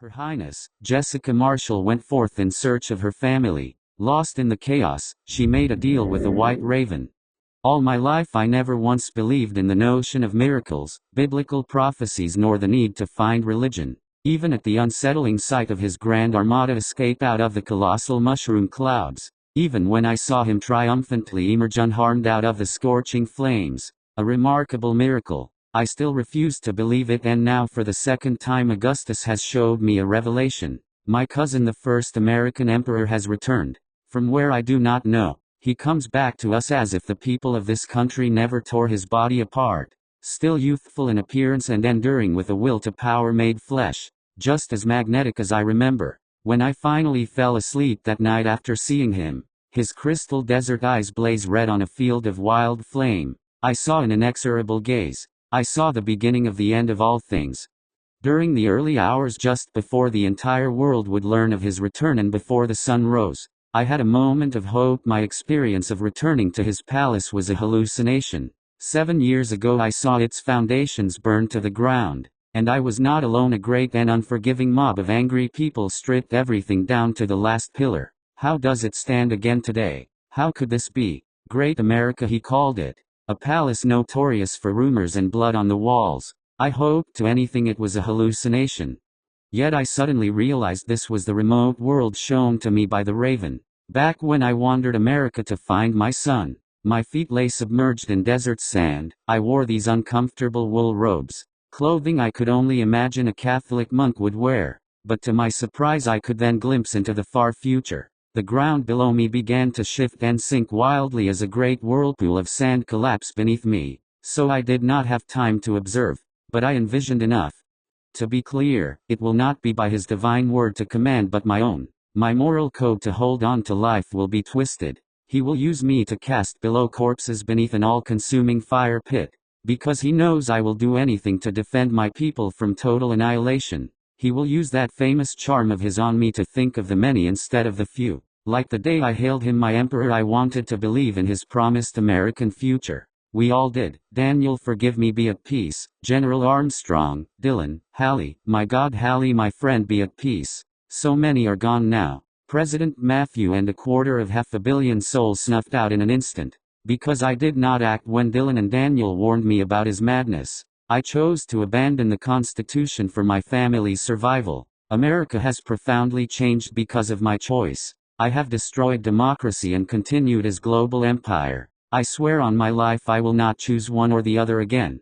Her Highness, Jessica Marshall went forth in search of her family. Lost in the chaos, she made a deal with a white raven. All my life I never once believed in the notion of miracles, biblical prophecies nor the need to find religion. Even at the unsettling sight of his grand armada escape out of the colossal mushroom clouds, even when I saw him triumphantly emerge unharmed out of the scorching flames, a remarkable miracle, I still refused to believe it, and now for the second time Augustus has showed me a revelation. My cousin, the first American emperor, has returned. From where I do not know. He comes back to us as if the people of this country never tore his body apart, still youthful in appearance and enduring with a will to power made flesh, just as magnetic as I remember. When I finally fell asleep that night after seeing him, his crystal desert eyes blaze red on a field of wild flame. I saw an inexorable gaze. I saw the beginning of the end of all things. During the early hours just before the entire world would learn of his return and before the sun rose, I had a moment of hope. My experience of returning to his palace was a hallucination. 7 years ago I saw its foundations burn to the ground, and I was not alone. A great and unforgiving mob of angry people stripped everything down to the last pillar. How does it stand again today? How could this be? Great America, he called it. A palace notorious for rumors and blood on the walls. I hoped to anything it was a hallucination. Yet I suddenly realized this was the remote world shown to me by the raven. Back when I wandered America to find my son, my feet lay submerged in desert sand. I wore these uncomfortable wool robes, clothing I could only imagine a Catholic monk would wear. But to my surprise I could then glimpse into the far future. The ground below me began to shift and sink wildly as a great whirlpool of sand collapsed beneath me. So I did not have time to observe, but I envisioned enough. To be clear, it will not be by his divine word to command but my own. My moral code to hold on to life will be twisted. He will use me to cast below corpses beneath an all-consuming fire pit. Because he knows I will do anything to defend my people from total annihilation. He will use that famous charm of his on me to think of the many instead of the few. Like the day I hailed him my emperor, I wanted to believe in his promised American future. We all did. Daniel, forgive me, be at peace. General Armstrong, Dylan, Hallie, my God, Hallie, my friend, be at peace. So many are gone now. President Matthew, and 250 million souls snuffed out in an instant. Because I did not act when Dylan and Daniel warned me about his madness. I chose to abandon the Constitution for my family's survival. America has profoundly changed because of my choice. I have destroyed democracy and continued as global empire. I swear on my life I will not choose one or the other again.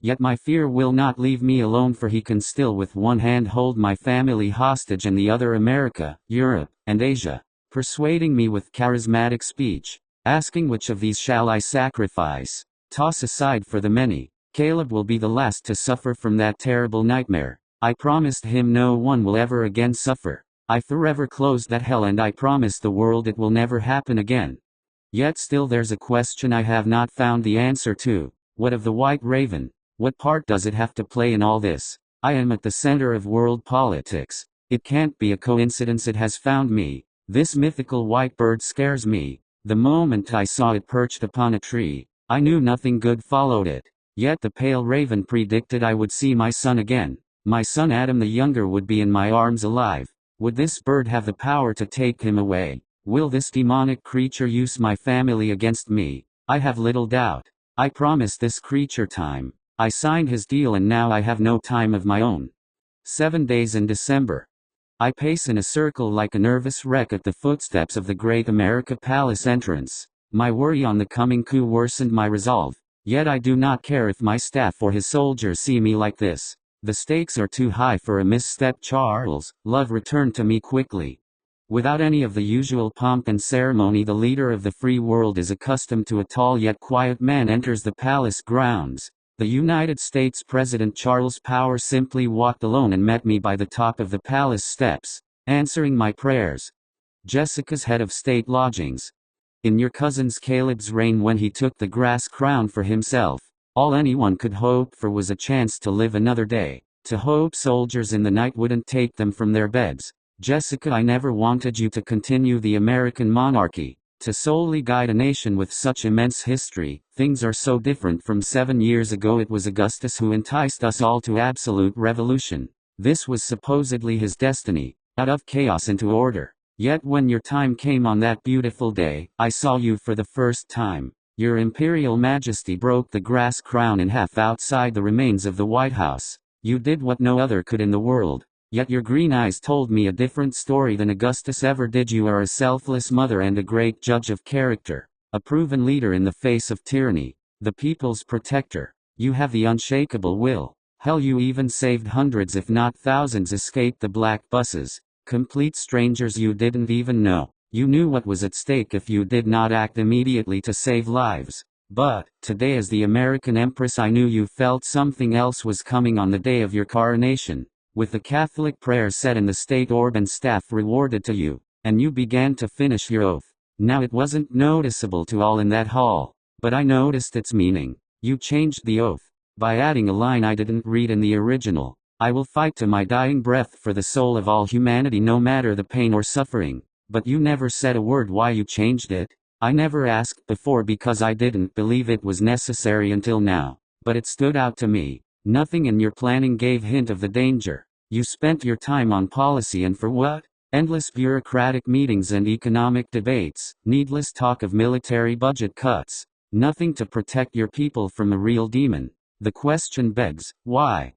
Yet my fear will not leave me alone, for he can still with one hand hold my family hostage and the other America, Europe, and Asia, persuading me with charismatic speech, asking which of these shall I sacrifice, toss aside for the many. Caleb will be the last to suffer from that terrible nightmare. I promised him no one will ever again suffer. I forever closed that hell, and I promised the world it will never happen again. Yet still there's a question I have not found the answer to. What of the white raven? What part does it have to play in all this? I am at the center of world politics. It can't be a coincidence it has found me. This mythical white bird scares me. The moment I saw it perched upon a tree, I knew nothing good followed it. Yet the pale raven predicted I would see my son again. My son Adam the younger would be in my arms alive. Would this bird have the power to take him away? Will this demonic creature use my family against me? I have little doubt. I promised this creature time. I signed his deal, and now I have no time of my own. 7 days in December. I pace in a circle like a nervous wreck at the footsteps of the great America Palace entrance. My worry on the coming coup worsened my resolve. Yet I do not care if my staff or his soldiers see me like this. The stakes are too high for a misstep. Charles, love, returned to me quickly. Without any of the usual pomp and ceremony the leader of the free world is accustomed to, a tall yet quiet man enters the palace grounds. The United States President Charles Power simply walked alone and met me by the top of the palace steps, answering my prayers. Jessica's head of state lodgings. In your cousin's Caleb's reign, when he took the grass crown for himself, all anyone could hope for was a chance to live another day, to hope soldiers in the night wouldn't take them from their beds. Jessica, I never wanted you to continue the American monarchy, to solely guide a nation with such immense history. Things are so different from 7 years ago. It was Augustus who enticed us all to absolute revolution. This was supposedly his destiny, out of chaos into order. Yet when your time came on that beautiful day, I saw you for the first time. Your Imperial Majesty broke the grass crown in half outside the remains of the White House. You did what no other could in the world. Yet your green eyes told me a different story than Augustus ever did. You are a selfless mother and a great judge of character, a proven leader in the face of tyranny, the people's protector. You have the unshakable will. Hell, you even saved hundreds if not thousands escaped the black buses. Complete strangers you didn't even know. You knew what was at stake if you did not act immediately to save lives. But, today as the American Empress I knew you felt something else was coming on the day of your coronation. With the Catholic prayers said and the state orb and staff rewarded to you, and you began to finish your oath. Now it wasn't noticeable to all in that hall, but I noticed its meaning. You changed the oath by adding a line I didn't read in the original. I will fight to my dying breath for the soul of all humanity no matter the pain or suffering. But you never said a word why you changed it. I never asked before because I didn't believe it was necessary until now. But it stood out to me. Nothing in your planning gave hint of the danger. You spent your time on policy and for what? Endless bureaucratic meetings and economic debates, needless talk of military budget cuts. Nothing to protect your people from a real demon. The question begs, why?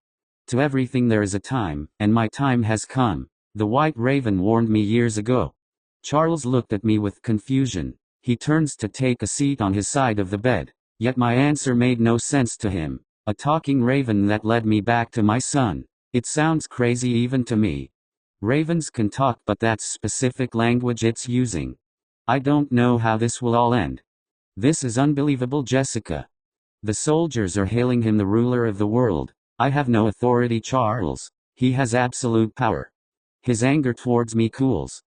To everything there is a time, and my time has come. The White Raven warned me years ago. Charles looked at me with confusion. He turns to take a seat on his side of the bed. Yet my answer made no sense to him. A talking raven that led me back to my son. It sounds crazy even to me. Ravens can talk, but that's specific language it's using. I don't know how this will all end. This is unbelievable, Jessica. The soldiers are hailing him the ruler of the world. I have no authority, Charles. He has absolute power. His anger towards me cools.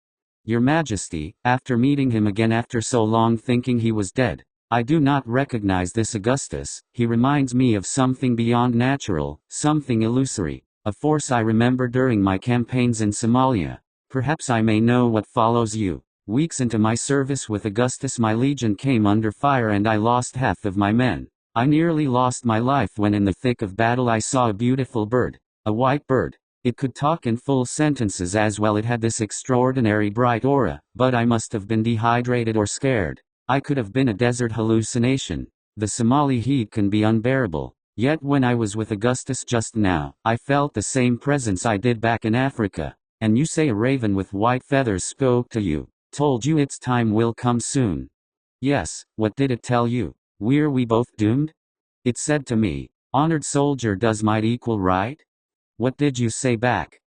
Your Majesty, after meeting him again after so long thinking he was dead, I do not recognize this Augustus. He reminds me of something beyond natural, something illusory, a force I remember during my campaigns in Somalia. Perhaps I may know what follows you. Weeks into my service with Augustus my legion came under fire and I lost half of my men. I nearly lost my life when in the thick of battle I saw a beautiful bird, a white bird. It could talk in full sentences as well. It had this extraordinary bright aura, but I must have been dehydrated or scared. I could have been a desert hallucination. The Somali heat can be unbearable. Yet when I was with Augustus just now, I felt the same presence I did back in Africa. And you say a raven with white feathers spoke to you, told you its time will come soon. Yes, what did it tell you? We're we both doomed? It said to me, honored soldier, does might equal right? What did you say back?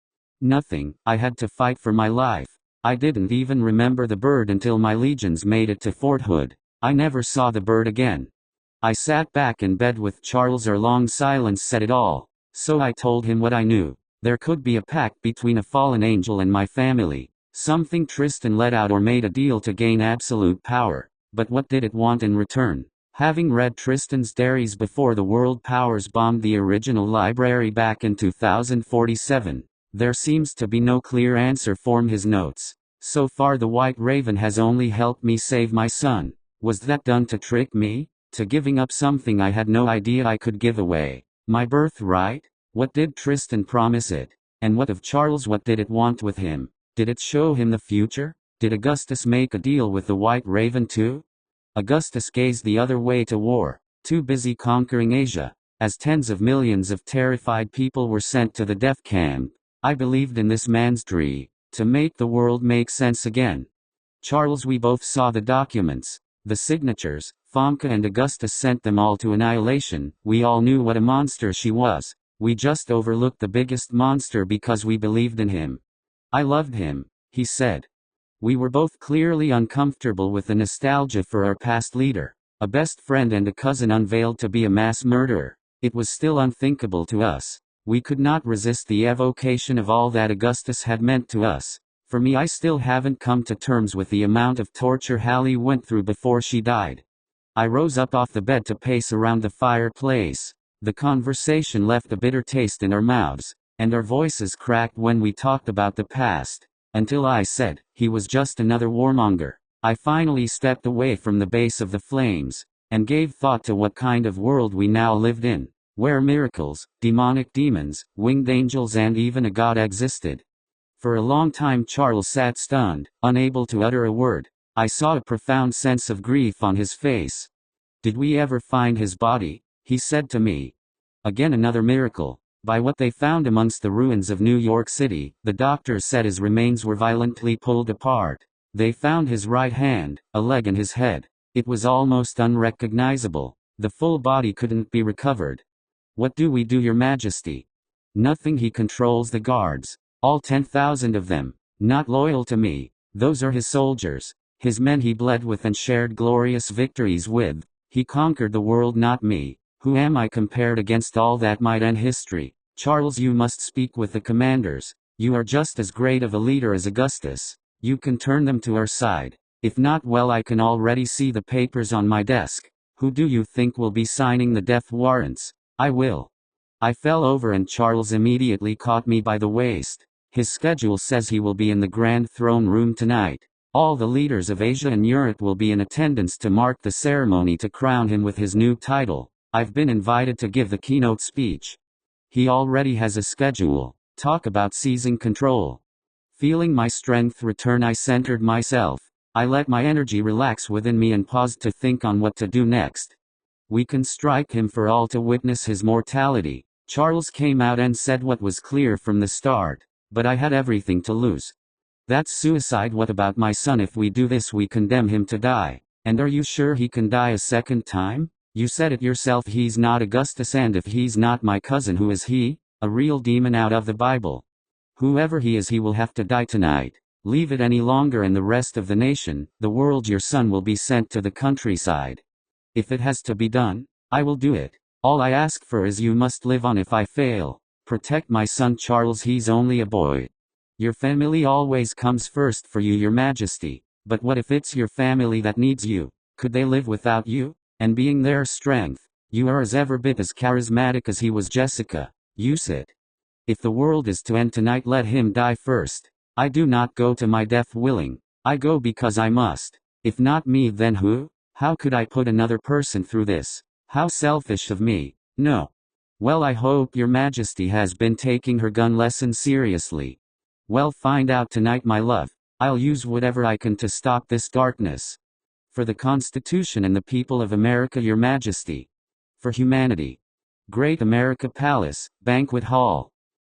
Nothing. I had to fight for my life. I didn't even remember the bird until my legions made it to Fort Hood. I never saw the bird again. I sat back in bed with Charles. Our long silence said it all. So I told him what I knew. There could be a pact between a fallen angel and my family. Something Tristan let out or made a deal to gain absolute power. But what did it want in return? Having read Tristan's diaries before the world powers bombed the original library back in 2047, there seems to be no clear answer from his notes. So far the White Raven has only helped me save my son. Was that done to trick me? To giving up something I had no idea I could give away? My birthright? What did Tristan promise it? And what of Charles? What did it want with him? Did it show him the future? Did Augustus make a deal with the White Raven too? Augustus gazed the other way to war, too busy conquering Asia. As tens of millions of terrified people were sent to the death camp, I believed in this man's dream, to make the world make sense again. Charles, we both saw the documents, the signatures. Famke and Augustus sent them all to annihilation. We all knew what a monster she was. We just overlooked the biggest monster because we believed in him. I loved him, he said. We were both clearly uncomfortable with the nostalgia for our past leader, a best friend and a cousin unveiled to be a mass murderer. It was still unthinkable to us. We could not resist the evocation of all that Augustus had meant to us. For me, I still haven't come to terms with the amount of torture Hallie went through before she died. I rose up off the bed to pace around the fireplace. The conversation left a bitter taste in our mouths, and our voices cracked when we talked about the past. Until I said, he was just another warmonger. I finally stepped away from the base of the flames, and gave thought to what kind of world we now lived in. where miracles, demonic demons, winged angels and even a god existed. For a long time Charles sat stunned, unable to utter a word. I saw a profound sense of grief on his face. "Did we ever find his body?" he said to me. Again another miracle. By what they found amongst the ruins of New York City, the doctors said his remains were violently pulled apart. They found his right hand, a leg and his head. It was almost unrecognizable. The full body couldn't be recovered. "What do we do, Your Majesty?" "Nothing. He controls the guards. All 10,000 of them. Not loyal to me. Those are his soldiers. His men he bled with and shared glorious victories with. He conquered the world, not me. Who am I compared against all that might and history? Charles, you must speak with the commanders. You are just as great of a leader as Augustus. You can turn them to our side. If not, well, I can already see the papers on my desk. Who do you think will be signing the death warrants?" "I will." I fell over and Charles immediately caught me by the waist. "His schedule says he will be in the Grand Throne Room tonight. All the leaders of Asia and Europe will be in attendance to mark the ceremony to crown him with his new title. I've been invited to give the keynote speech." He already has a schedule. Talk about seizing control. Feeling my strength return, I centered myself. I let my energy relax within me and paused to think on what to do next. "We can strike him for all to witness his mortality." Charles came out and said what was clear from the start. "But I had everything to lose. That's suicide. What about my son? If we do this, we condemn him to die. And are you sure he can die a second time? You said it yourself, he's not Augustus, and if he's not my cousin, who is he? A real demon out of the Bible. Whoever he is, he will have to die tonight. Leave it any longer and the rest of the nation, the world, your son will be sent to the countryside. If it has to be done, I will do it. All I ask for is you must live on. If I fail, protect my son Charles, he's only a boy. Your family always comes first for you, Your Majesty. But what if it's your family that needs you? Could they live without you? And being their strength, you are as every bit as charismatic as he was, Jessica. Use it. If the world is to end tonight, let him die first. I do not go to my death willing. I go because I must. If not me, then who? How could I put another person through this? How selfish of me. No. Well, I hope Your Majesty has been taking her gun lesson seriously. Well, find out tonight, my love. I'll use whatever I can to stop this darkness. For the Constitution and the people of America, Your Majesty. For humanity. Great America Palace, Banquet Hall.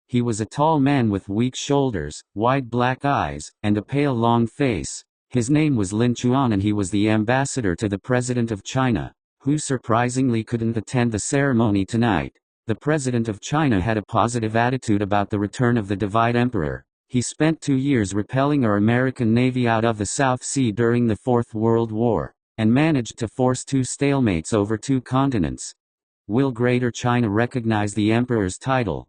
He was a tall man with weak shoulders, wide black eyes, and a pale long face. His name was Lin Chuan and he was the ambassador to the President of China, who surprisingly couldn't attend the ceremony tonight. The President of China had a positive attitude about the return of the Divide Emperor. He spent 2 years repelling our American Navy out of the South Sea during the Fourth World War, and managed to force 2 stalemates over 2 continents. Will Greater China recognize the Emperor's title?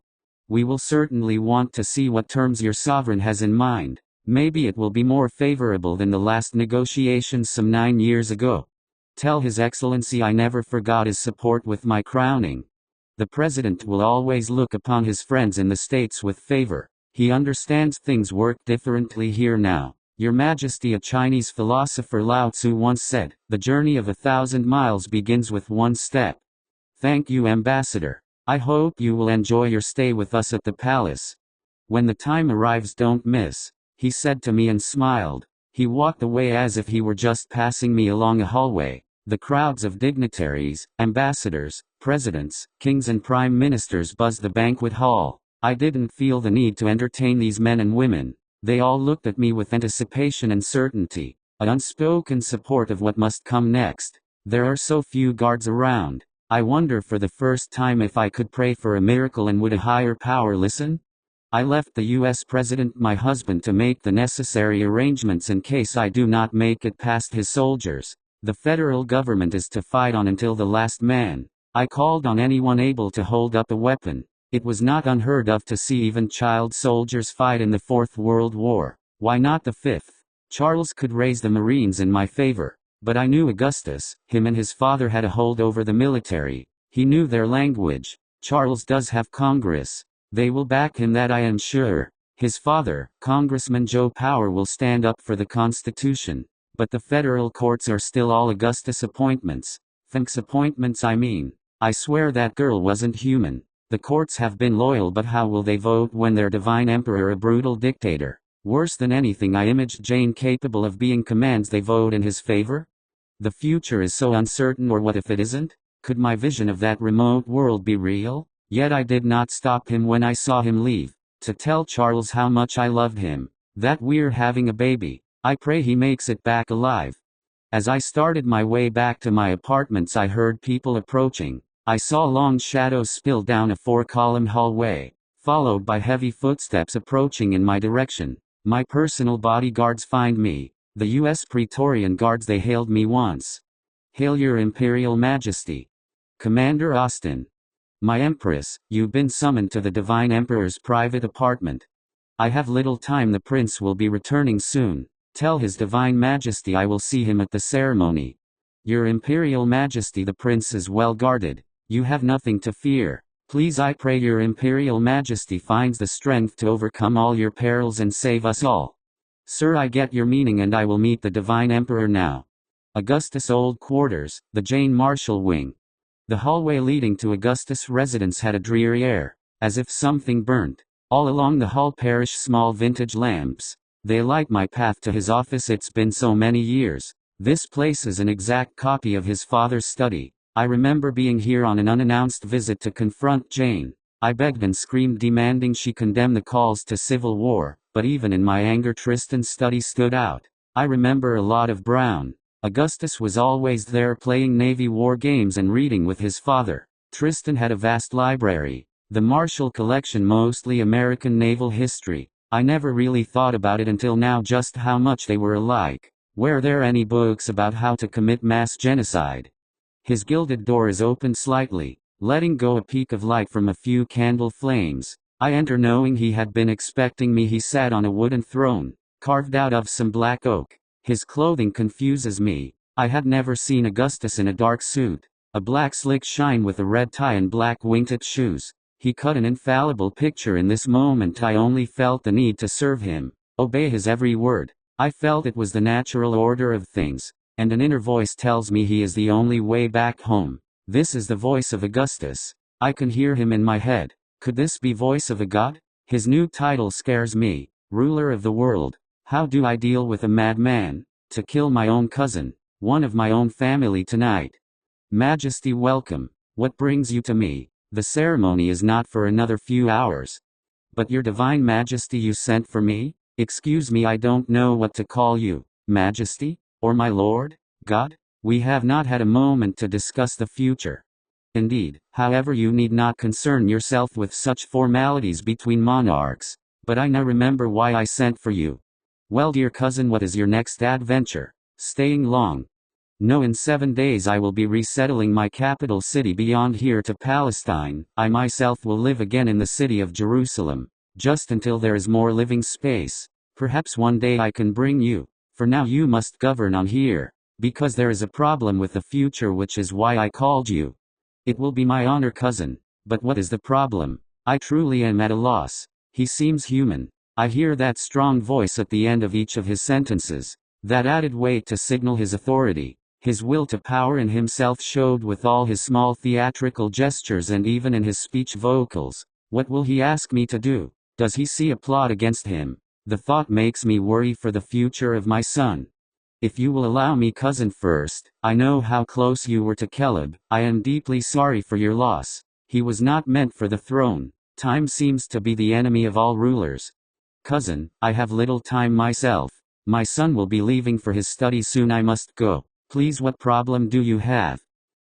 We will certainly want to see what terms your sovereign has in mind. Maybe it will be more favorable than the last negotiations some 9 years ago. Tell His Excellency I never forgot his support with my crowning. The President will always look upon his friends in the States with favor. He understands things work differently here now. Your Majesty, a Chinese philosopher Lao Tzu once said, "The journey of 1,000 miles begins with 1 step." Thank you, Ambassador. I hope you will enjoy your stay with us at the palace. When the time arrives, don't miss, he said to me and smiled. He walked away as if he were just passing me along a hallway. The crowds of dignitaries, ambassadors, presidents, kings and prime ministers buzzed the banquet hall. I didn't feel the need to entertain these men and women. They all looked at me with anticipation and certainty, an unspoken support of what must come next. There are so few guards around. I wonder for the first time if I could pray for a miracle and would a higher power listen? I left the US President, my husband, to make the necessary arrangements in case I do not make it past his soldiers. The federal government is to fight on until the last man. I called on anyone able to hold up a weapon. It was not unheard of to see even child soldiers fight in the Fourth World War. Why not the Fifth? Charles could raise the Marines in my favor. But I knew Augustus, him and his father had a hold over the military. He knew their language. Charles does have Congress. They will back him, that I am sure. His father, Congressman Joe Power, will stand up for the Constitution. But the federal courts are still all Augustus appointments. Thanks appointments, I mean. I swear that girl wasn't human. The courts have been loyal, but how will they vote when their divine emperor a brutal dictator? Worse than anything I imaged Jane capable of being commands they vote in his favor? The future is so uncertain, or what if it isn't? Could my vision of that remote world be real? Yet I did not stop him when I saw him leave, to tell Charles how much I loved him, that we're having a baby. I pray he makes it back alive. As I started my way back to my apartments, I heard people approaching. I saw long shadows spill down a 4-column hallway, followed by heavy footsteps approaching in my direction. My personal bodyguards find me. The U.S. Praetorian Guards, they hailed me once. "Hail your Imperial Majesty. Commander Austin." "My Empress, you've been summoned to the Divine Emperor's private apartment." "I have little time, the prince will be returning soon. Tell his Divine Majesty I will see him at the ceremony." "Your Imperial Majesty, the prince is well guarded. You have nothing to fear. Please, I pray your Imperial Majesty finds the strength to overcome all your perils and save us all." "Sir, I get your meaning, and I will meet the Divine Emperor now." Augustus' old quarters, the Jane Marshall wing. The hallway leading to Augustus' residence had a dreary air, as if something burnt. All along the hall perish small vintage lamps. They light my path to his office. It's been so many years. This place is an exact copy of his father's study. I remember being here on an unannounced visit to confront Jane. I begged and screamed, demanding she condemn the calls to civil war, but even in my anger Tristan's study stood out. I remember a lot of Brown. Augustus was always there playing Navy war games and reading with his father. Tristan had a vast library. The Marshall collection, mostly American naval history. I never really thought about it until now just how much they were alike. Were there any books about how to commit mass genocide? His gilded door is opened slightly, letting go a peak of light from a few candle flames. I enter knowing he had been expecting me. He sat on a wooden throne, carved out of some black oak. His clothing confuses me. I had never seen Augustus in a dark suit. A black slick shine with a red tie and black wingtip shoes. He cut an infallible picture. In this moment I only felt the need to serve him, obey his every word. I felt it was the natural order of things. And an inner voice tells me he is the only way back home. This is the voice of Augustus. I can hear him in my head. Could this be voice of a god? His new title scares me. Ruler of the world. How do I deal with a madman? To kill my own cousin, one of my own family tonight. Majesty, welcome. What brings you to me? The ceremony is not for another few hours. But your Divine Majesty, you sent for me? Excuse me, I don't know what to call you. Majesty? Or my Lord? God? We have not had a moment to discuss the future. Indeed, however, you need not concern yourself with such formalities between monarchs. But I now remember why I sent for you. Well, dear cousin, what is your next adventure? Staying long? No, in 7 days I will be resettling my capital city beyond here to Palestine. I myself will live again in the city of Jerusalem, just until there is more living space. Perhaps one day I can bring you. For now you must govern on here, because there is a problem with the future, which is why I called you. It will be my honor, cousin. But what is the problem? I truly am at a loss. He seems human. I hear that strong voice at the end of each of his sentences, that added weight to signal his authority. His will to power in himself showed with all his small theatrical gestures and even in his speech vocals. What will he ask me to do? Does he see a plot against him? The thought makes me worry for the future of my son. If you will allow me, cousin, first, I know how close you were to Caleb. I am deeply sorry for your loss. He was not meant for the throne. Time seems to be the enemy of all rulers. Cousin, I have little time myself. My son will be leaving for his study soon. I must go. Please, what problem do you have?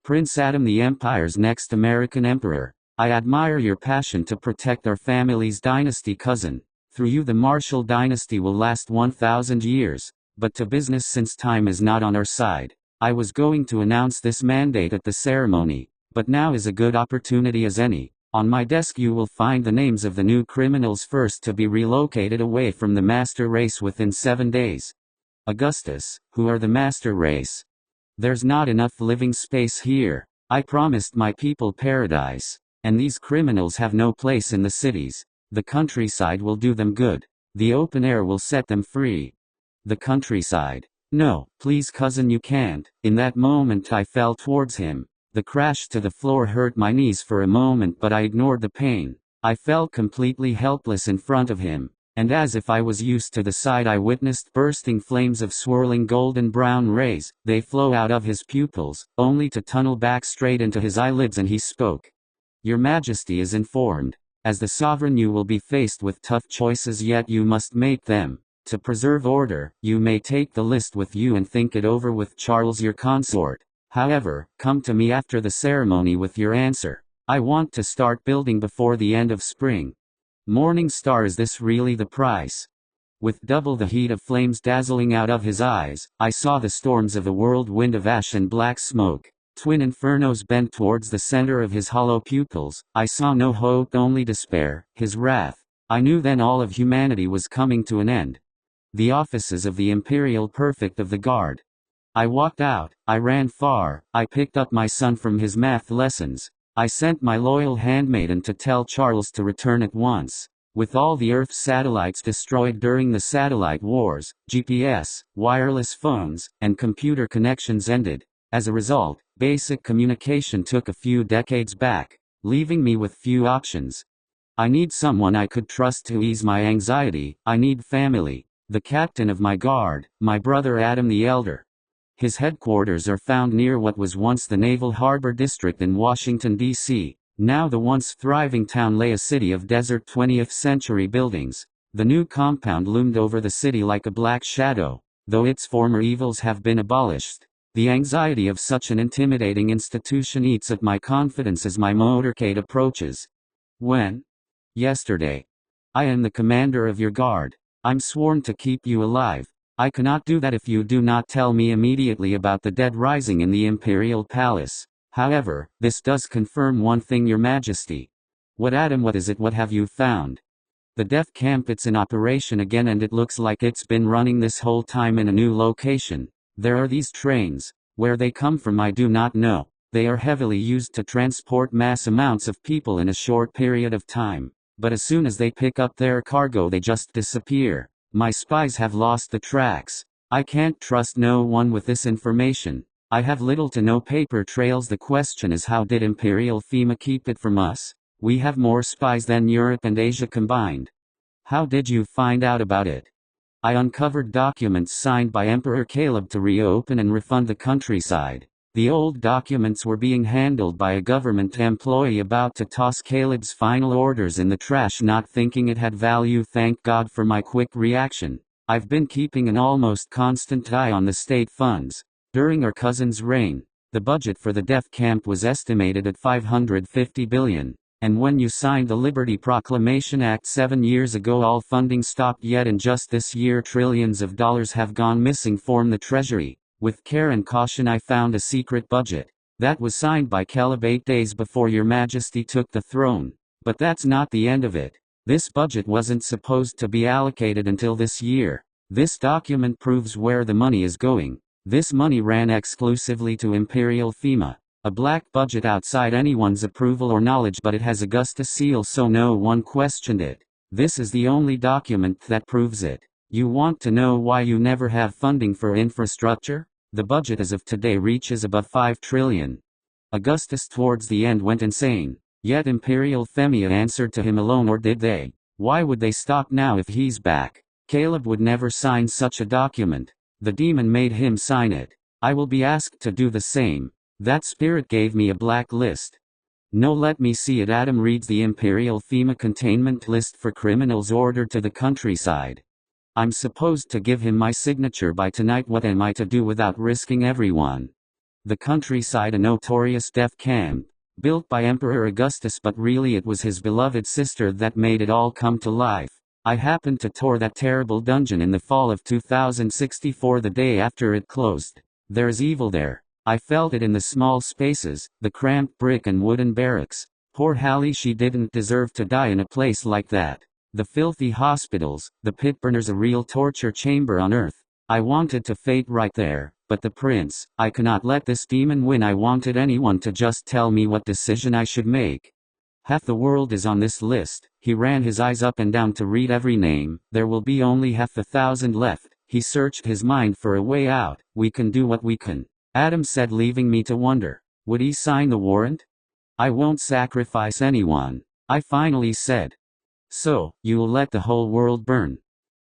Prince Adam, the Empire's next American emperor. I admire your passion to protect our family's dynasty, cousin. Through you the Marshall dynasty will last 1,000 years. But to business, since time is not on our side. I was going to announce this mandate at the ceremony, but now is a good opportunity as any. On my desk you will find the names of the new criminals first to be relocated away from the master race within 7 days. Augustus, who are the master race? There's not enough living space here. I promised my people paradise, and these criminals have no place in the cities. The countryside will do them good. The open air will set them free. The countryside. No, please cousin, you can't. In that moment I fell towards him. The crash to the floor hurt my knees for a moment, but I ignored the pain. I felt completely helpless in front of him, and as if I was used to the sight, I witnessed bursting flames of swirling golden brown rays. They flow out of his pupils, only to tunnel back straight into his eyelids, and he spoke. Your Majesty is informed. As the sovereign, you will be faced with tough choices, yet you must make them. To preserve order, you may take the list with you and think it over with Charles your consort. However, come to me after the ceremony with your answer. I want to start building before the end of spring. Morning Star, is this really the price? With double the heat of flames dazzling out of his eyes, I saw the storms of a whirlwind of ash and black smoke. Twin infernos bent towards the center of his hollow pupils. I saw no hope, only despair, his wrath. I knew then all of humanity was coming to an end. The offices of the Imperial Prefect of the Guard. I walked out, I ran far, I picked up my son from his math lessons. I sent my loyal handmaiden to tell Charles to return at once. With all the Earth's satellites destroyed during the satellite wars, GPS, wireless phones, and computer connections ended. As a result, basic communication took a few decades back, leaving me with few options. I need someone I could trust to ease my anxiety. I need family. The captain of my guard, my brother Adam the Elder. His headquarters are found near what was once the Naval Harbor District in Washington, D.C. Now the once thriving town lay a city of desert 20th century buildings. The new compound loomed over the city like a black shadow, though its former evils have been abolished. The anxiety of such an intimidating institution eats at my confidence as my motorcade approaches. When? Yesterday. I am the commander of your guard. I'm sworn to keep you alive. I cannot do that if you do not tell me immediately about the dead rising in the Imperial Palace. However, this does confirm one thing, Your Majesty. What, Adam, what is it? What have you found? The death camp, it's in operation again, and it looks like it's been running this whole time in a new location. There are these trains. Where they come from I do not know. They are heavily used to transport mass amounts of people in a short period of time. But as soon as they pick up their cargo they just disappear. My spies have lost the tracks. I can't trust no one with this information. I have little to no paper trails. The question is, how did Imperial FEMA keep it from us? We have more spies than Europe and Asia combined. How did you find out about it? I uncovered documents signed by Emperor Caleb to reopen and refund the countryside. The old documents were being handled by a government employee about to toss Caleb's final orders in the trash, not thinking it had value. Thank God for my quick reaction. I've been keeping an almost constant eye on the state funds. During our cousin's reign, the budget for the death camp was estimated at $550 billion. And when you signed the Liberty Proclamation Act 7 years ago, all funding stopped. Yet in just this year trillions of dollars have gone missing from the treasury. With care and caution I found a secret budget that was signed by Caleb 8 days before Your Majesty took the throne. But that's not the end of it. This budget wasn't supposed to be allocated until this year. This document proves where the money is going. This money ran exclusively to Imperial FEMA. A black budget outside anyone's approval or knowledge, but it has Augustus seal, so no one questioned it. This is the only document that proves it. You want to know why you never have funding for infrastructure? The budget as of today reaches above $5 trillion. Augustus towards the end went insane. Yet Imperial FEMA answered to him alone, or did they? Why would they stop now if he's back? Caleb would never sign such a document. The demon made him sign it. I will be asked to do the same. That spirit gave me a black list. No, let me see it. Adam reads the Imperial FEMA containment list for criminals ordered to the countryside. I'm supposed to give him my signature by tonight. What am I to do without risking everyone? The countryside, a notorious death camp, built by Emperor Augustus, but really it was his beloved sister that made it all come to life. I happened to tour that terrible dungeon in the fall of 2064, the day after it closed. There's evil there. I felt it in the small spaces, the cramped brick and wooden barracks. Poor Hallie, she didn't deserve to die in a place like that. The filthy hospitals, the pit burners, a real torture chamber on earth. I wanted to fade right there, but the prince, I cannot let this demon win. I wanted anyone to just tell me what decision I should make. Half the world is on this list. He ran his eyes up and down to read every name. There will be only 1,000 left. He searched his mind for a way out. We can do what we can, Adam said, leaving me to wonder. Would he sign the warrant? I won't sacrifice anyone, I finally said. So, you'll let the whole world burn?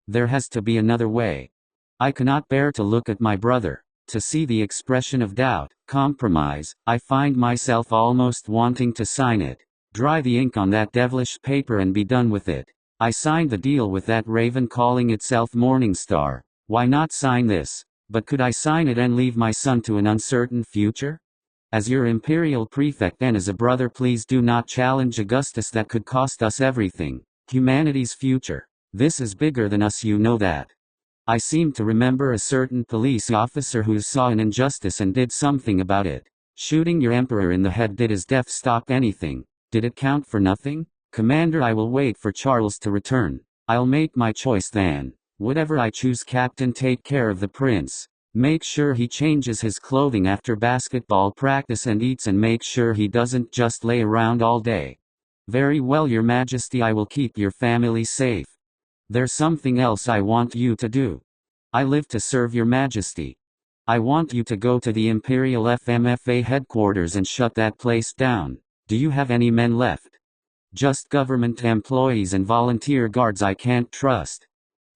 There has to be another way. I cannot bear to look at my brother, to see the expression of doubt, compromise. I find myself almost wanting to sign it. Dry the ink on that devilish paper and be done with it. I signed the deal with that raven calling itself Morningstar. Why not sign this? But could I sign it and leave my son to an uncertain future? As your imperial prefect and as a brother, please do not challenge Augustus. That could cost us everything. Humanity's future. This is bigger than us, you know that. I seem to remember a certain police officer who saw an injustice and did something about it. Shooting your emperor in the head, did his death stop anything? Did it count for nothing? Commander, I will wait for Charles to return. I'll make my choice then. Whatever I choose, Captain, take care of the prince. Make sure he changes his clothing after basketball practice and eats, and make sure he doesn't just lay around all day. Very well, Your Majesty, I will keep your family safe. There's something else I want you to do. I live to serve Your Majesty. I want you to go to the Imperial FMFA headquarters and shut that place down. Do you have any men left? Just government employees and volunteer guards I can't trust.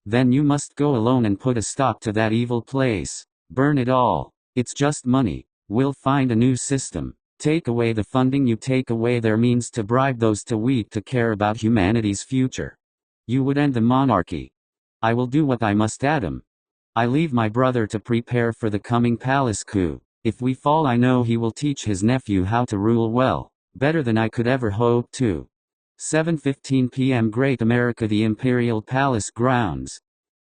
Then you must go alone and put a stop to that evil place. Burn it all. It's just money. We'll find a new system. Take away the funding you take away their means to bribe those too weak to care about humanity's future. You would end the monarchy. I will do what I must, Adam. I leave my brother to prepare for the coming palace coup. If we fall, I know he will teach his nephew how to rule well, better than I could ever hope to. 7:15 p.m. Great America, the Imperial Palace grounds.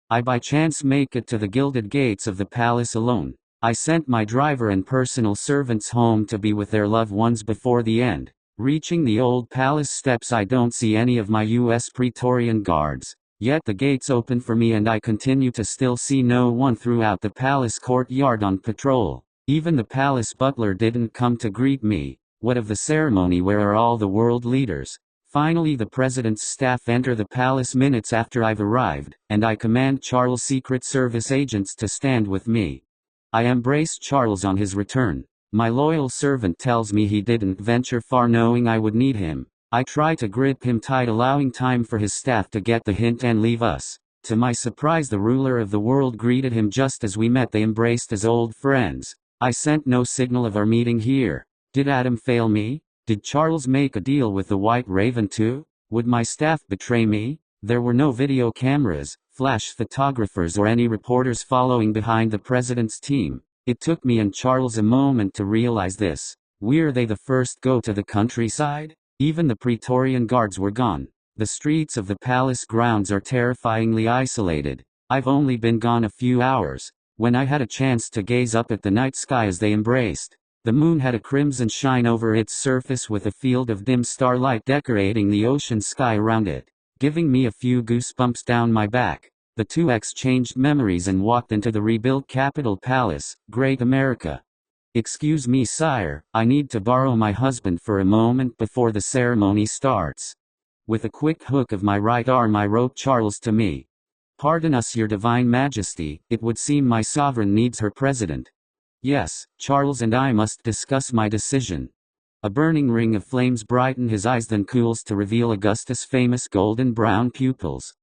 I by chance make it to the gilded gates of the palace alone. I sent my driver and personal servants home to be with their loved ones before the end. Reaching the old palace steps, I don't see any of my U.S. Praetorian guards. Yet the gates open for me and I continue to still see no one throughout the palace courtyard on patrol. Even the palace butler didn't come to greet me. What of the ceremony? Where are all the world leaders? Finally, the president's staff enter the palace minutes after I've arrived, and I command Charles' Secret Service agents to stand with me. I embrace Charles on his return. My loyal servant tells me he didn't venture far knowing I would need him. I try to grip him tight, allowing time for his staff to get the hint and leave us. To my surprise, the ruler of the world greeted him just as we met. They embraced as old friends. I sent no signal of our meeting here. Did Adam fail me? Did Charles make a deal with the White Raven too? Would my staff betray me? There were no video cameras, flash photographers, or any reporters following behind the president's team. It took me and Charles a moment to realize this. Were they the first go to the countryside? Even the Praetorian guards were gone. The streets of the palace grounds are terrifyingly isolated. I've only been gone a few hours. When I had a chance to gaze up at the night sky as they embraced, the moon had a crimson shine over its surface with a field of dim starlight decorating the ocean sky around it, giving me a few goosebumps down my back. The two exchanged memories and walked into the rebuilt Capitol Palace, Great America. Excuse me, sire, I need to borrow my husband for a moment before the ceremony starts. With a quick hook of my right arm I rope Charles to me. Pardon us, Your Divine Majesty, it would seem my sovereign needs her president. Yes, Charles and I must discuss my decision. A burning ring of flames brighten his eyes, then cools to reveal Augustus' famous golden brown pupils.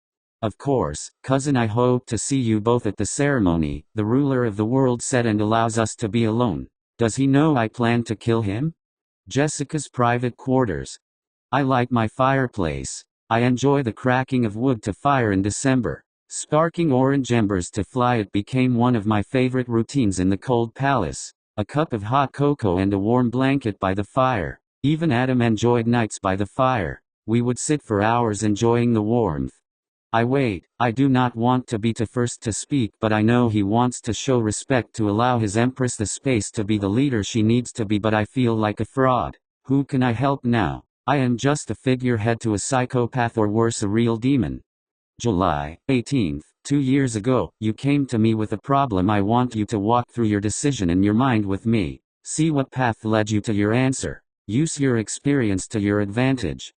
Of course, cousin, I hope to see you both at the ceremony, the ruler of the world said, and allows us to be alone. Does he know I plan to kill him? Jessica's private quarters. I light my fireplace. I enjoy the cracking of wood to fire in December. Sparking orange embers to fly, it became one of my favorite routines in the cold palace. A cup of hot cocoa and a warm blanket by the fire. Even Adam enjoyed nights by the fire. We would sit for hours enjoying the warmth. I wait. I do not want to be the first to speak, but I know he wants to show respect, to allow his empress the space to be the leader she needs to be, but I feel like a fraud. Who can I help now? I am just a figurehead to a psychopath, or worse, a real demon. July 18th, 2 years ago, you came to me with a problem. I want you to walk through your decision in your mind with me. See what path led you to your answer. Use your experience to your advantage.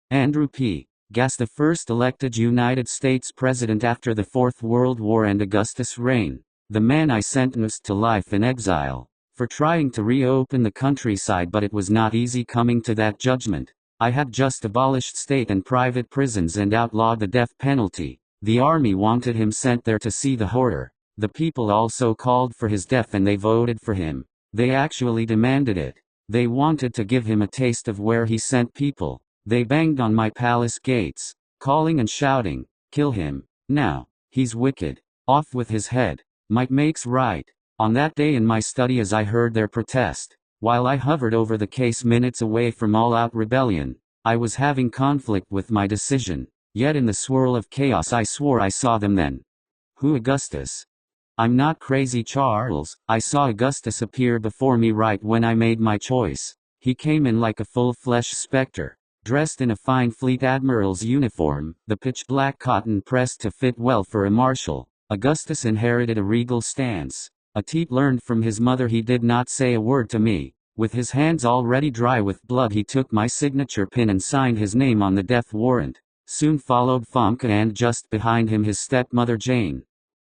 Andrew P. Gass, the first elected United States president after the Fourth World War and Augustus' reign. The man I sentenced to life in exile. for trying to reopen the countryside, but it was not easy coming to that judgment. I had just abolished state and private prisons and outlawed the death penalty. The army wanted him sent there to see the horror. The people also called for his death and they voted for him. They actually demanded it. They wanted to give him a taste of where he sent people. They banged on my palace gates, calling and shouting, "Kill him, now, he's wicked, off with his head, might makes right." On that day in my study as I heard their protest, while I hovered over the case minutes away from all-out rebellion, I was having conflict with my decision, yet in the swirl of chaos I swore I saw them then. Who Augustus? I'm not crazy, Charles. I saw Augustus appear before me right when I made my choice. He came in like a full-flesh specter, dressed in a fine fleet admiral's uniform, the pitch-black cotton pressed to fit well for a marshal. Augustus inherited a regal stance. A teat learned from his mother. He did not say a word to me. With his hands already dry with blood, he took my signature pin and signed his name on the death warrant. Soon followed Famke and just behind him his stepmother Jane.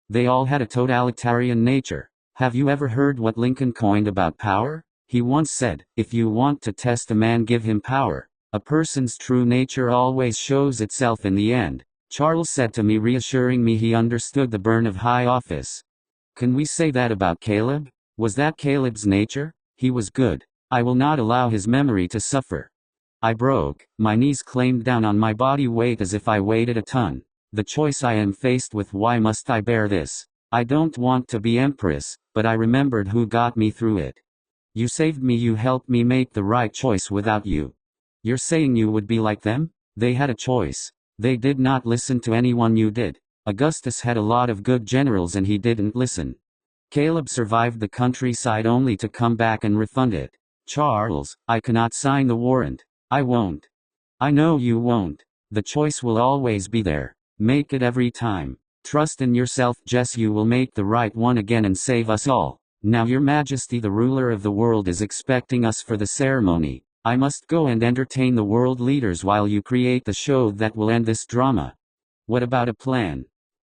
They all had a totalitarian nature. Have you ever heard what Lincoln coined about power? He once said, "If you want to test a man, give him power. A person's true nature always shows itself in the end." Charles said to me, reassuring me he understood the burn of high office. Can we say that about Caleb? Was that Caleb's nature? He was good. I will not allow his memory to suffer. I broke. My knees claimed down on my body weight as if I weighed a ton. The choice I am faced with: why must I bear this? I don't want to be empress, but I remembered who got me through it. You saved me, you helped me make the right choice. Without you. You're saying you would be like them? They had a choice. They did not listen to anyone. You did. Augustus had a lot of good generals and he didn't listen. Caleb survived the countryside only to come back and refund it. Charles, I cannot sign the warrant. I won't. I know you won't. The choice will always be there. Make it every time. Trust in yourself, Jess. You will make the right one again and save us all. Now Your Majesty, the ruler of the world, is expecting us for the ceremony. I must go and entertain the world leaders while you create the show that will end this drama. What about a plan?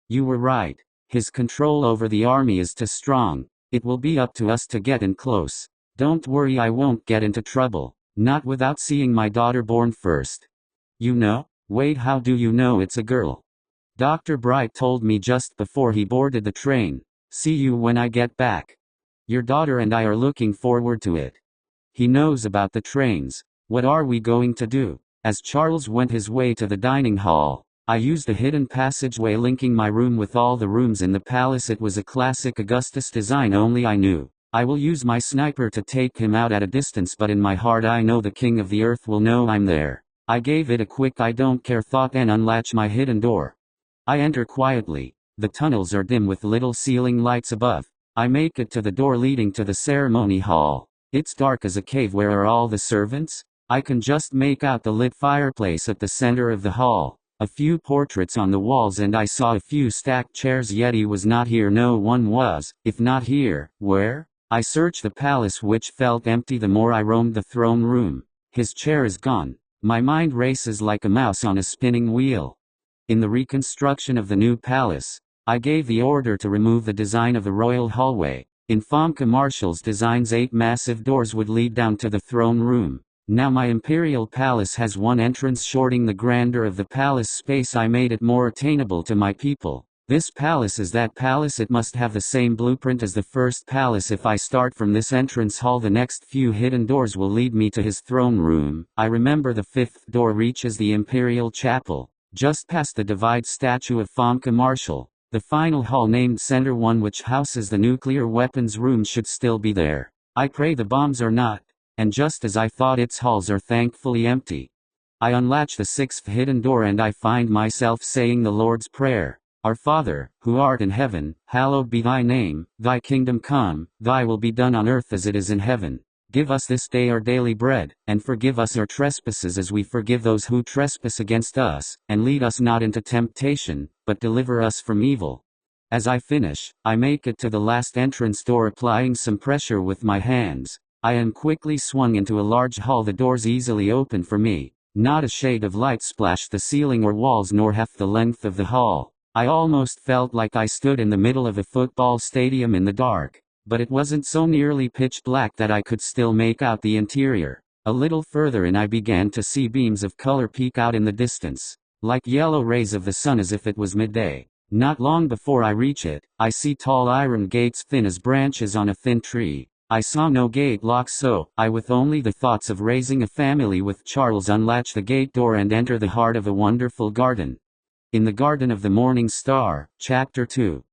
You were right. His control over the army is too strong. It will be up to us to get in close. Don't worry, I won't get into trouble. Not without seeing my daughter born first. You know? Wait, how do you know it's a girl? Dr. Bright told me just before he boarded the train. See you when I get back. Your daughter and I are looking forward to it. He knows about the trains. What are we going to do? As Charles went his way to the dining hall, I used a hidden passageway linking my room with all the rooms in the palace. It was a classic Augustus design, only I knew I will use my sniper to take him out at a distance, but in my heart I know the king of the earth will know I'm there. I gave it a quick I don't care thought and unlatched my hidden door. I enter quietly. The tunnels are dim with little ceiling lights above. I make it to the door leading to the ceremony hall. It's dark as a cave. Where are all the servants? I can just make out the lit fireplace at the center of the hall. A few portraits on the walls, and I saw a few stacked chairs. Yet he was not here. No one was. If not here, where? I searched the palace, which felt empty the more I roamed the throne room. His chair is gone. My mind races like a mouse on a spinning wheel. In the reconstruction of the new palace, I gave the order to remove the design of the royal hallway. In Famke Marshall's designs, 8 massive doors would lead down to the throne room. Now my imperial palace has one entrance, shorting the grandeur of the palace space. I made it more attainable to my people. This palace is that palace. It must have the same blueprint as the first palace. If I start from this entrance hall, the next few hidden doors will lead me to his throne room. I remember the 5th door reaches the imperial chapel, just past the divide statue of Famke Marshall. The final hall, named Center 1, which houses the nuclear weapons room, should still be there. I pray the bombs are not. And just as I thought, its halls are thankfully empty. I unlatch the 6th hidden door and I find myself saying the Lord's Prayer. Our Father, who art in heaven, hallowed be thy name, thy kingdom come, thy will be done on earth as it is in heaven. Give us this day our daily bread, and forgive us our trespasses as we forgive those who trespass against us, and lead us not into temptation, but deliver us from evil. As I finish, I make it to the last entrance door, applying some pressure with my hands. I am quickly swung into a large hall. The doors easily open for me. Not a shade of light splashed the ceiling or walls, nor half the length of the hall. I almost felt like I stood in the middle of a football stadium in the dark. But it wasn't so nearly pitch black that I could still make out the interior. A little further in I began to see beams of color peek out in the distance, like yellow rays of the sun as if it was midday. Not long before I reach it, I see tall iron gates thin as branches on a thin tree. I saw no gate lock, so I, with only the thoughts of raising a family with Charles, unlatch the gate door and enter the heart of a wonderful garden. In the Garden of the Morning Star, Chapter 2.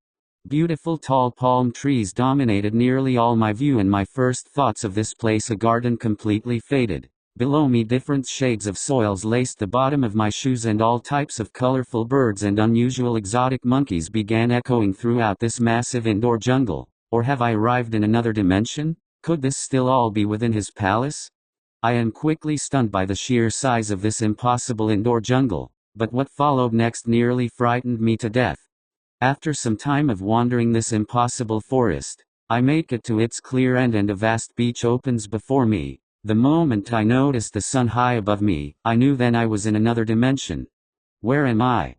Beautiful tall palm trees dominated nearly all my view, and my first thoughts of this place a garden completely faded. Below me different shades of soils laced the bottom of my shoes, and all types of colorful birds and unusual exotic monkeys began echoing throughout this massive indoor jungle. Or have I arrived in another dimension? Could this still all be within his palace? I am quickly stunned by the sheer size of this impossible indoor jungle, but what followed next nearly frightened me to death. After some time of wandering this impossible forest, I make it to its clear end and a vast beach opens before me. The moment I noticed the sun high above me, I knew then I was in another dimension. Where am I?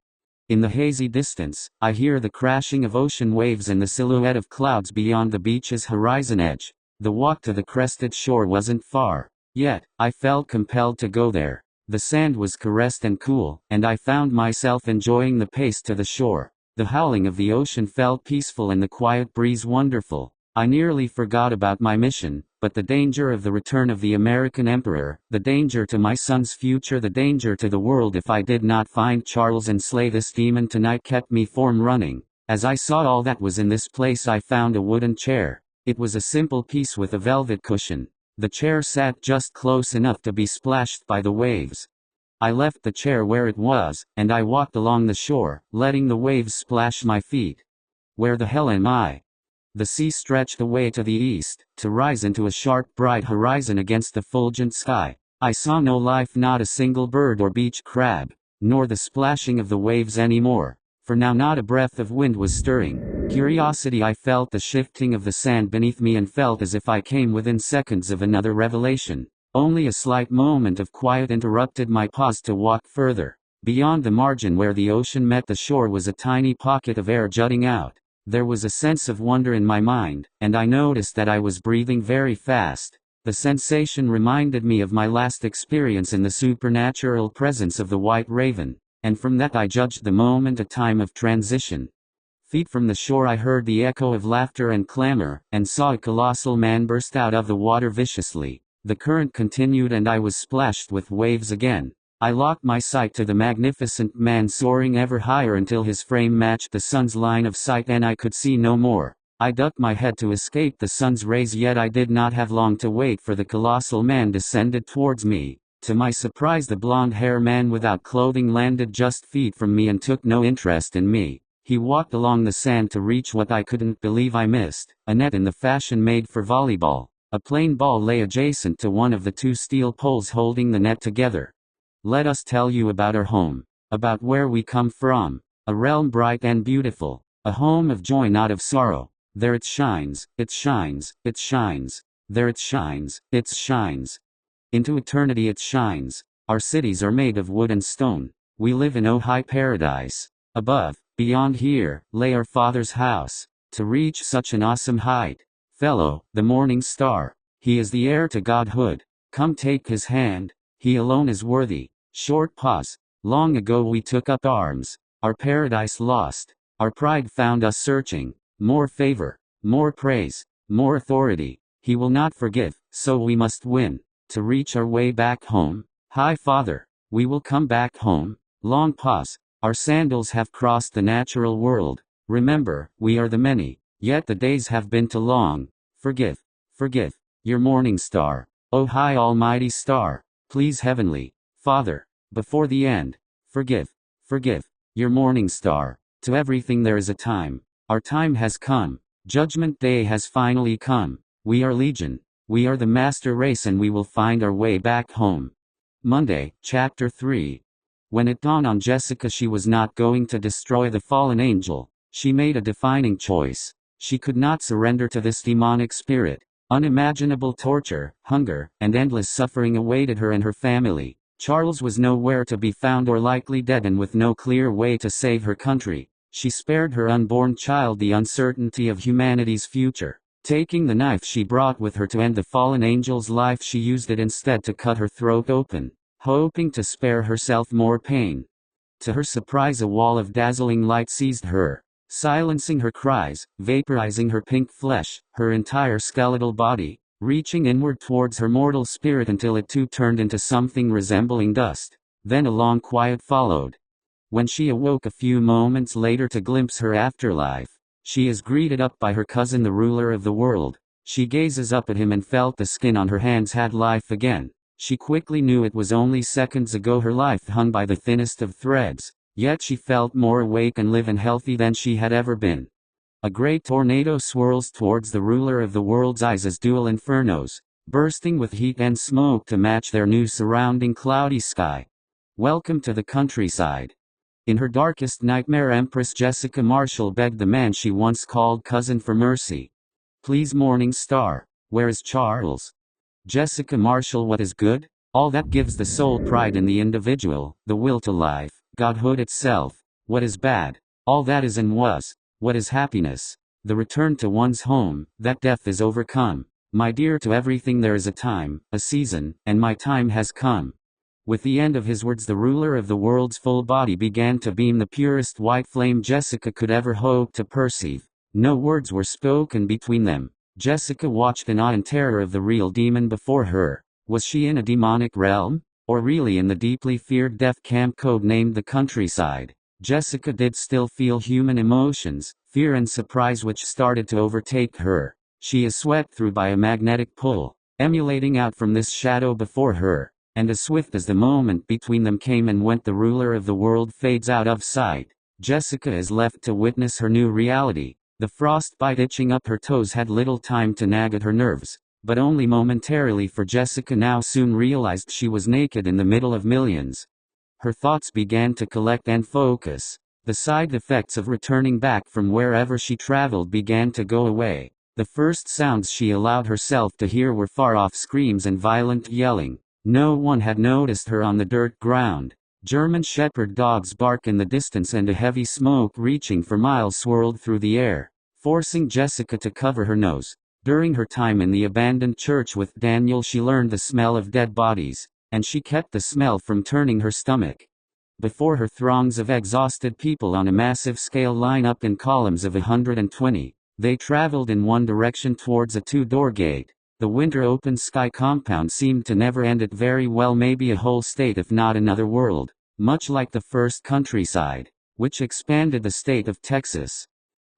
In the hazy distance, I hear the crashing of ocean waves and the silhouette of clouds beyond the beach's horizon edge. The walk to the crested shore wasn't far, yet I felt compelled to go there. The sand was caressed and cool, and I found myself enjoying the pace to the shore. The howling of the ocean felt peaceful and the quiet breeze wonderful. I nearly forgot about my mission, but the danger of the return of the American Emperor, the danger to my son's future, the danger to the world if I did not find Charles and slay this demon tonight kept me from running. As I saw all that was in this place, I found a wooden chair. It was a simple piece with a velvet cushion. The chair sat just close enough to be splashed by the waves. I left the chair where it was, and I walked along the shore, letting the waves splash my feet. Where the hell am I? The sea stretched away to the east, to rise into a sharp bright horizon against the fulgent sky. I saw no life, not a single bird or beach crab, nor the splashing of the waves anymore, for now not a breath of wind was stirring. Curiosity, I felt the shifting of the sand beneath me and felt as if I came within seconds of another revelation. Only a slight moment of quiet interrupted my pause to walk further. Beyond the margin where the ocean met the shore was a tiny pocket of air jutting out. There was a sense of wonder in my mind, and I noticed that I was breathing very fast. The sensation reminded me of my last experience in the supernatural presence of the white raven, and from that I judged the moment a time of transition. Feet from the shore I heard the echo of laughter and clamor, and saw a colossal man burst out of the water viciously. The current continued and I was splashed with waves again. I locked my sight to the magnificent man soaring ever higher until his frame matched the sun's line of sight and I could see no more. I ducked my head to escape the sun's rays, yet I did not have long to wait, for the colossal man descended towards me. To my surprise, the blonde-haired man without clothing landed just feet from me and took no interest in me. He walked along the sand to reach what I couldn't believe I missed, a net in the fashion made for volleyball. A plain ball lay adjacent to one of the two steel poles holding the net together. Let us tell you about our home, about where we come from, a realm bright and beautiful, a home of joy, not of sorrow. There it shines, it shines, it shines. There it shines, it shines. Into eternity it shines. Our cities are made of wood and stone. We live in oh high paradise. Above, beyond here, lay our Father's house. To reach such an awesome height, fellow, the morning star, he is the heir to godhood. Come take his hand, he alone is worthy. Short pause. Long ago we took up arms, our paradise lost, our pride found us searching. More favor, more praise, more authority, he will not forgive, so we must win, to reach our way back home. Hi Father, we will come back home. Long pause. Our sandals have crossed the natural world. Remember, we are the many, yet the days have been too long. Forgive, forgive, your morning star. O high almighty star, please heavenly Father, before the end, forgive, forgive, your morning star. To everything there is a time. Our time has come. Judgment Day has finally come. We are Legion. We are the master race and we will find our way back home. Monday, Chapter 3. When it dawned on Jessica she was not going to destroy the fallen angel, she made a defining choice. She could not surrender to this demonic spirit. Unimaginable torture, hunger, and endless suffering awaited her and her family. Charles was nowhere to be found or likely dead, and with no clear way to save her country, she spared her unborn child the uncertainty of humanity's future. Taking the knife she brought with her to end the fallen angel's life, she used it instead to cut her throat open, hoping to spare herself more pain. To her surprise, a wall of dazzling light seized her, silencing her cries, vaporizing her pink flesh, her entire skeletal body, reaching inward towards her mortal spirit until it too turned into something resembling dust. Then a long quiet followed. When she awoke a few moments later to glimpse her afterlife, she is greeted up by her cousin, the ruler of the world. She gazes up at him and felt the skin on her hands had life again. She quickly knew it was only seconds ago her life hung by the thinnest of threads, yet she felt more awake and live and healthy than she had ever been. A great tornado swirls towards the ruler of the world's eyes as dual infernos, bursting with heat and smoke to match their new surrounding cloudy sky. Welcome to the countryside. In her darkest nightmare, Empress Jessica Marshall begged the man she once called cousin for mercy. Please, Morning Star, where is Charles? Jessica Marshall, what is good? All that gives the soul pride in the individual, the will to life, godhood itself. What is bad? All that is and was. What is happiness? The return to one's home, that death is overcome. My dear, to everything there is a time, a season, and my time has come. With the end of his words, the ruler of the world's full body began to beam the purest white flame Jessica could ever hope to perceive. No words were spoken between them. Jessica watched in awe and terror of the real demon before her. Was she in a demonic realm? Or really in the deeply feared death camp code-named the countryside? Jessica did still feel human emotions, fear and surprise, which started to overtake her. She is swept through by a magnetic pull, emulating out from this shadow before her. And as swift as the moment between them came and went, the ruler of the world fades out of sight. Jessica is left to witness her new reality. The frostbite itching up her toes had little time to nag at her nerves, but only momentarily, for Jessica now soon realized she was naked in the middle of millions. Her thoughts began to collect and focus. The side effects of returning back from wherever she traveled began to go away. The first sounds she allowed herself to hear were far-off screams and violent yelling. No one had noticed her on the dirt ground. German shepherd dogs bark in the distance, and a heavy smoke reaching for miles swirled through the air, forcing Jessica to cover her nose. During her time in the abandoned church with Daniel, she learned the smell of dead bodies, and she kept the smell from turning her stomach. Before her, throngs of exhausted people on a massive scale line up in columns of 120. They traveled in one direction towards a two-door gate. The winter open sky compound seemed to never end. It very well may be a whole state, if not another world, much like the first countryside, which expanded the state of Texas.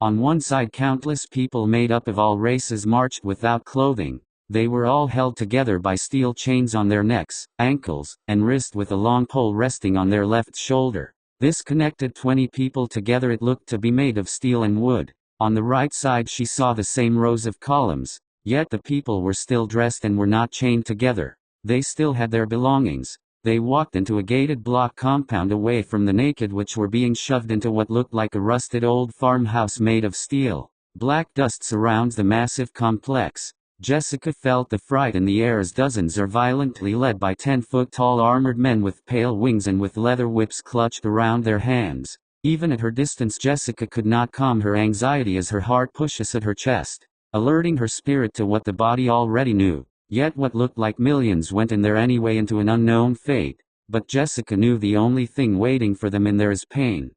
On one side, countless people made up of all races marched without clothing. They were all held together by steel chains on their necks, ankles, and wrist, with a long pole resting on their left shoulder. This connected 20 people together. It looked to be made of steel and wood. On the right side she saw the same rows of columns. Yet the people were still dressed and were not chained together. They still had their belongings. They walked into a gated block compound away from the naked, which were being shoved into what looked like a rusted old farmhouse made of steel. Black dust surrounds the massive complex. Jessica felt the fright in the air as dozens are violently led by 10-foot-tall armored men with pale wings and with leather whips clutched around their hands. Even at her distance, Jessica could not calm her anxiety as her heart pushes at her chest, alerting her spirit to what the body already knew. Yet what looked like millions went in there anyway, into an unknown fate. But Jessica knew the only thing waiting for them in there is pain.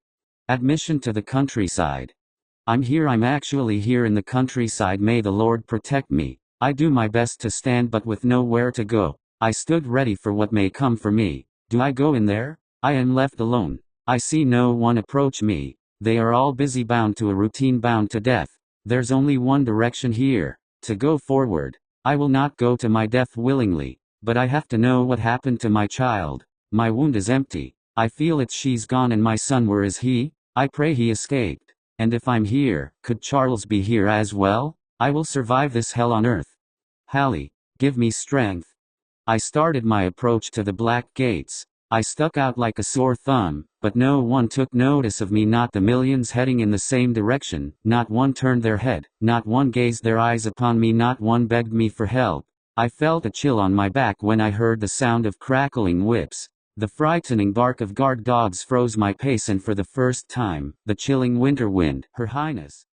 Admission to the countryside. I'm here, I'm actually here in the countryside. May the Lord protect me. I do my best to stand, but with nowhere to go. I stood ready for what may come for me. Do I go in there? I am left alone. I see no one approach me. They are all busy, bound to a routine, bound to death. There's only one direction here, to go forward. I will not go to my death willingly, but I have to know what happened to my child. My wound is empty. I feel it. She's gone, and my son, where is he? I pray he escaped. And if I'm here, could Charles be here as well? I will survive this hell on earth. Hallie, give me strength. I started my approach to the black gates. I stuck out like a sore thumb, but no one took notice of me, not the millions heading in the same direction. Not one turned their head, not one gazed their eyes upon me, not one begged me for help. I felt a chill on my back when I heard the sound of crackling whips. The frightening bark of guard dogs froze my pace, and for the first time, the chilling winter wind, Her Highness,